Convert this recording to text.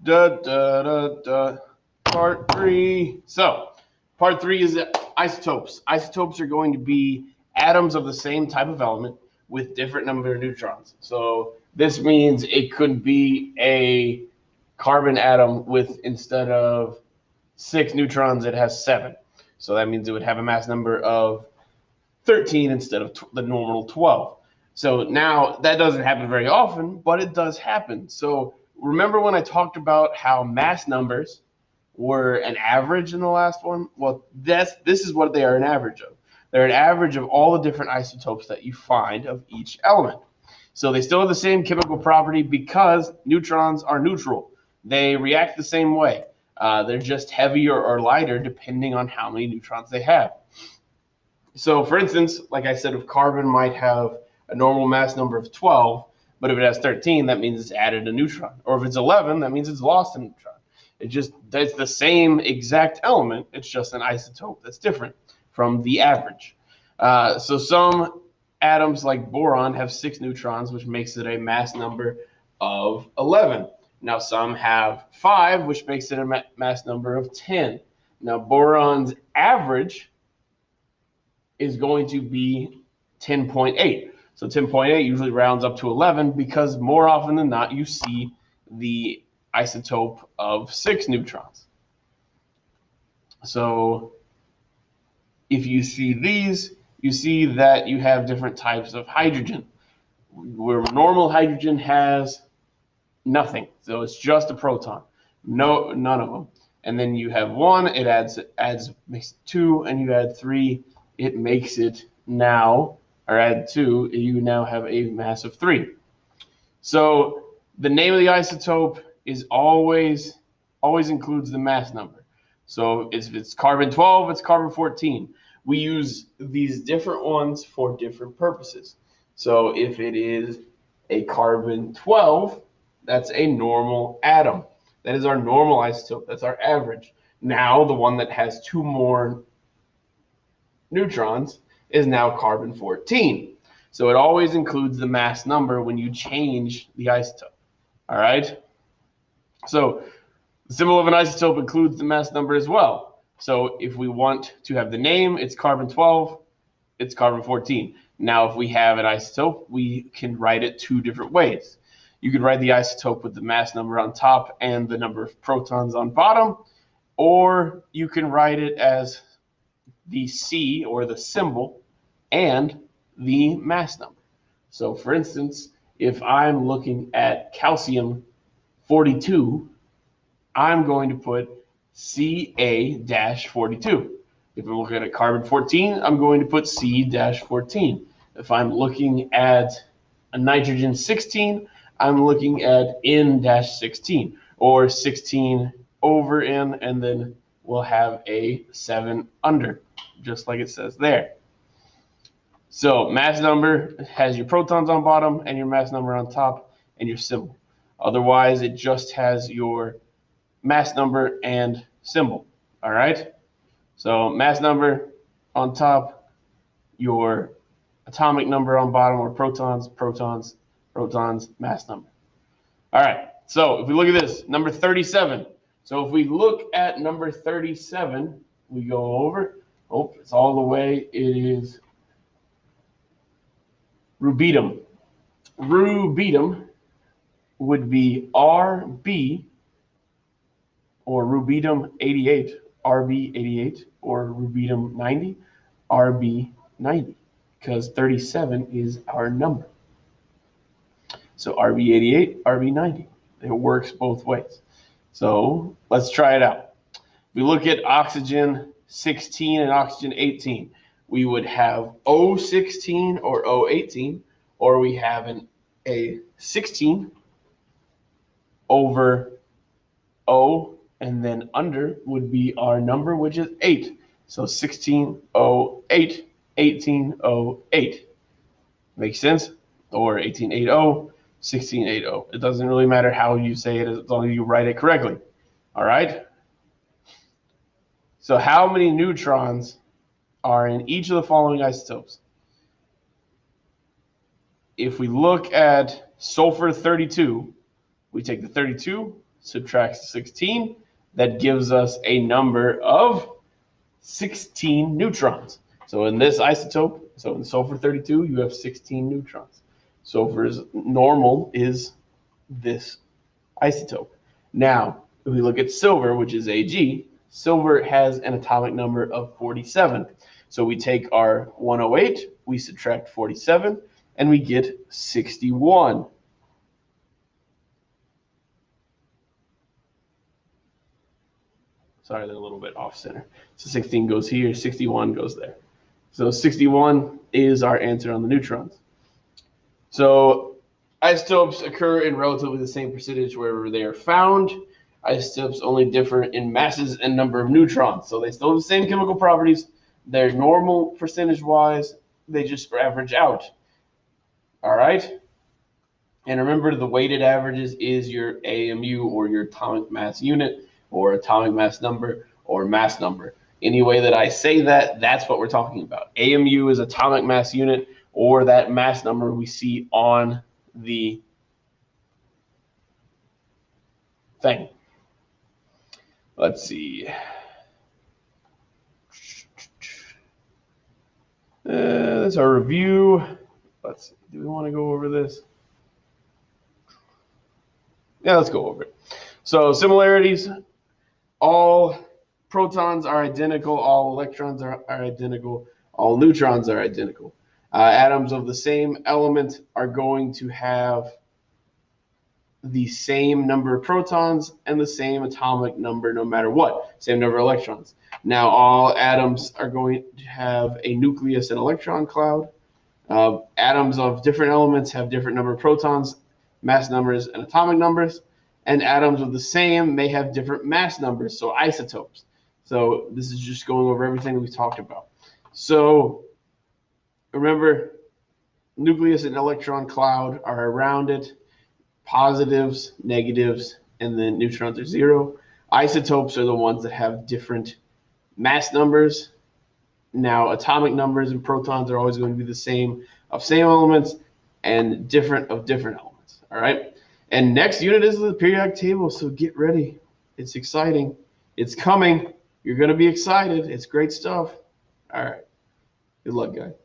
Part three. So, part three is isotopes. Isotopes are going to be atoms of the same type of element with different number of neutrons. So, this means it could be a carbon atom with, instead of 6 neutrons, it has 7. So, that means it would have a mass number of 13 instead of the normal 12. So now that doesn't happen very often, but it does happen. So remember when I talked about how mass numbers were an average in the last one? Well, this is what they are an average of. They're an average of all the different isotopes that you find of each element. So they still have the same chemical property because neutrons are neutral. They react the same way. They're just heavier or lighter depending on how many neutrons they have. So, for instance, like I said, if carbon might have a normal mass number of 12, but if it has 13, that means it's added a neutron. Or if it's 11, that means it's lost a neutron. It's the same exact element. It's just an isotope that's different from the average. So some atoms like boron have 6 neutrons, which makes it a mass number of 11. Now some have 5, which makes it a mass number of 10. Now boron's average is going to be 10.8. So 10.8 usually rounds up to 11 because more often than not you see the isotope of 6 neutrons. So if you see these, you see that you have different types of hydrogen. Where normal hydrogen has nothing, so it's just a proton, none of them. And then you have 1, it makes 2, and you add 3, it makes it now, or add 2, you now have a mass of 3. So the name of the isotope is always includes the mass number. So if it's carbon 12, it's carbon 14. We use these different ones for different purposes. So if it is a carbon 12, that's a normal atom. That is our normal isotope. That's our average. Now the one that has 2 more neutrons is now carbon 14. So it always includes the mass number when you change the isotope. All right? So the symbol of an isotope includes the mass number as well. So if we want to have the name, it's carbon 12, it's carbon 14. Now if we have an isotope, we can write it 2 different ways. You could write the isotope with the mass number on top and the number of protons on bottom, or you can write it as the C, or the symbol, and the mass number. So for instance, if I'm looking at calcium 42, I'm going to put Ca-42. If I'm looking at carbon 14, I'm going to put C-14. If I'm looking at a nitrogen 16, I'm looking at N-16, or 16 over N, and then we'll have a 7 under, just like it says there. So mass number has your protons on bottom and your mass number on top and your symbol. Otherwise, it just has your mass number and symbol. All right? So mass number on top, your atomic number on bottom, or protons, protons, protons, mass number. All right, so if we look at this, number 37. So if we look at number 37, we go over. Oh, it's all the way. It is rubidium. Rubidium would be RB, or rubidium 88, RB 88, or rubidium 90, RB 90, because 37 is our number. So RB 88, RB 90. It works both ways. So let's try it out. If we look at oxygen 16 and oxygen 18, we would have O16 or O18, or we have a 16 over O, and then under would be our number, which is 8. So 16O8, 18O8. Makes sense? Or 1880, 1680. It doesn't really matter how you say it as long as you write it correctly. All right? So how many neutrons are in each of the following isotopes? If we look at sulfur 32, we take the 32, subtracts 16. That gives us a number of 16 neutrons. So in this isotope, so in sulfur 32, you have 16 neutrons. Sulfur's normal is this isotope. Now, if we look at silver, which is Ag, silver has an atomic number of 47. So we take our 108, we subtract 47, and we get 61. Sorry, they're a little bit off center. So 16 goes here, 61 goes there. So 61 is our answer on the neutrons. So isotopes occur in relatively the same percentage wherever they are found. Isotopes only differ in masses and number of neutrons. So they still have the same chemical properties. They're normal percentage-wise. They just average out. All right? And remember, the weighted averages is your AMU, or your atomic mass unit, or atomic mass number, or mass number. Any way that I say that, that's what we're talking about. AMU is atomic mass unit, or that mass number we see on the thing. Let's see. That's our review. Let's see. Do we want to go over this? Yeah, let's go over it. So similarities. All protons are identical. All electrons are identical. All neutrons are identical. Atoms of the same element are going to have the same number of protons and the same atomic number no matter what. Same number of electrons. Now, all atoms are going to have a nucleus and electron cloud. Atoms of different elements have different number of protons, mass numbers, and atomic numbers. And atoms of the same may have different mass numbers, so isotopes. So this is just going over everything that we talked about. So remember, nucleus and electron cloud are around it. Positives, negatives, and then neutrons are zero. Isotopes are the ones that have different mass numbers. Now, atomic numbers and protons are always going to be the same of same elements and different of different elements. All right. And next unit is the periodic table. So get ready. It's exciting. It's coming. You're going to be excited. It's great stuff. All right. Good luck, guys.